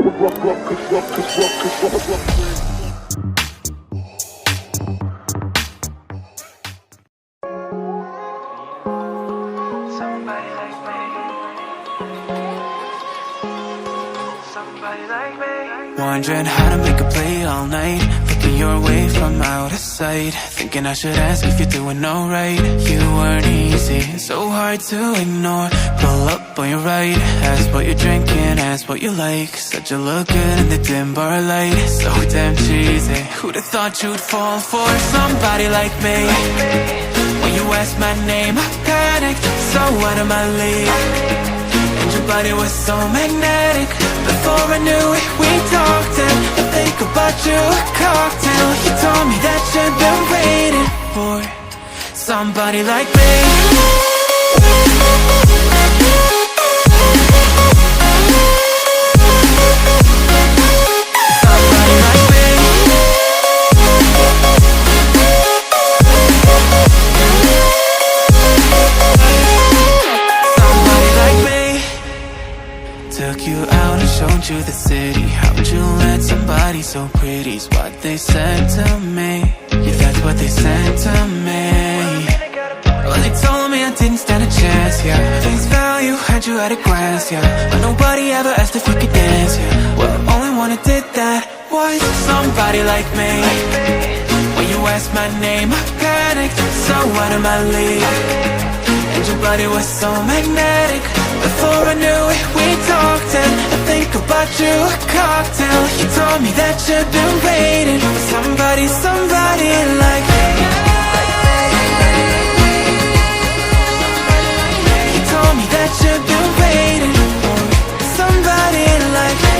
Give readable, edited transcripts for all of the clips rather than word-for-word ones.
Somebody like me. Somebody like me. Wondering how to make a play all night, looking your way from out of sight, thinking I should ask if you're doing alright. You weren't easy, so hard to ignore. Pull up on your right, ask what you're drinking, ask what you like. Said you look good in the dim bar light, so damn cheesy. Who'd have thought you'd fall for somebody like me? When you asked my name, I panicked, so out of my league. And your body was so magnetic. Before I knew it, we talked, and I think about you a cocktail. You told me that you've been waiting for somebody like me. Took you out and showed you the city. How'd you let somebody so pretty's what they said to me? Yeah, that's what they said to me. Well, they told me I didn't stand a chance, yeah. Face value, had you at a glance, yeah. But nobody ever asked if you could dance, yeah. Well, the only one who did that was somebody like me. When you asked my name, I panicked, so out of my league. And your body was so magnetic. Before I knew it, we talked, and I think about you a cocktail. You told me that you've been waiting for somebody, somebody like me. You told me that you've been waiting for somebody like me.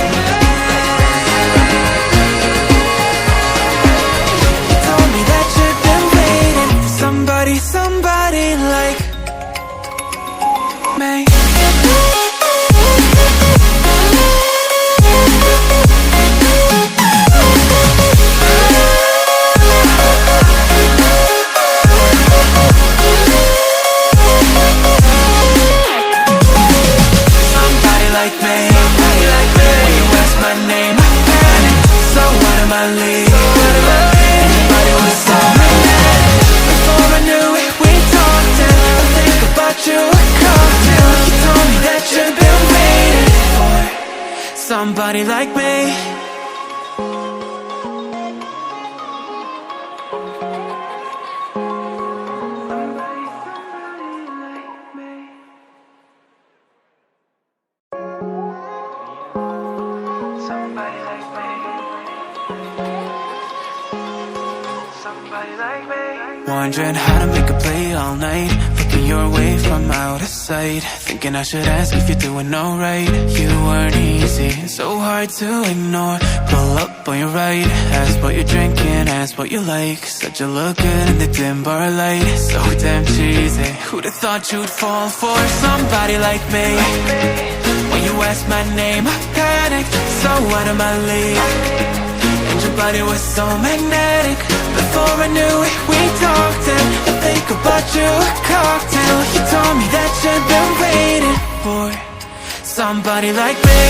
You told me that you've been waiting for somebody, somebody like me. Somebody like me. Somebody like me. Somebody like me. Wondering how to make a play all night, looking your way from out of sight, thinking I should ask if you're doing alright. You weren't easy, so hard to ignore. Pull up on your right, ask what you're drinking, ask what you like. Said you look good in the dim bar light, so damn cheesy. Who'd have thought you'd fall for somebody like me? When you asked my name, I panicked, so out of my league. And your body was so magnetic. Before I knew it, we talked, and I think about you a cocktail. You told me that you've been waiting for somebody like me.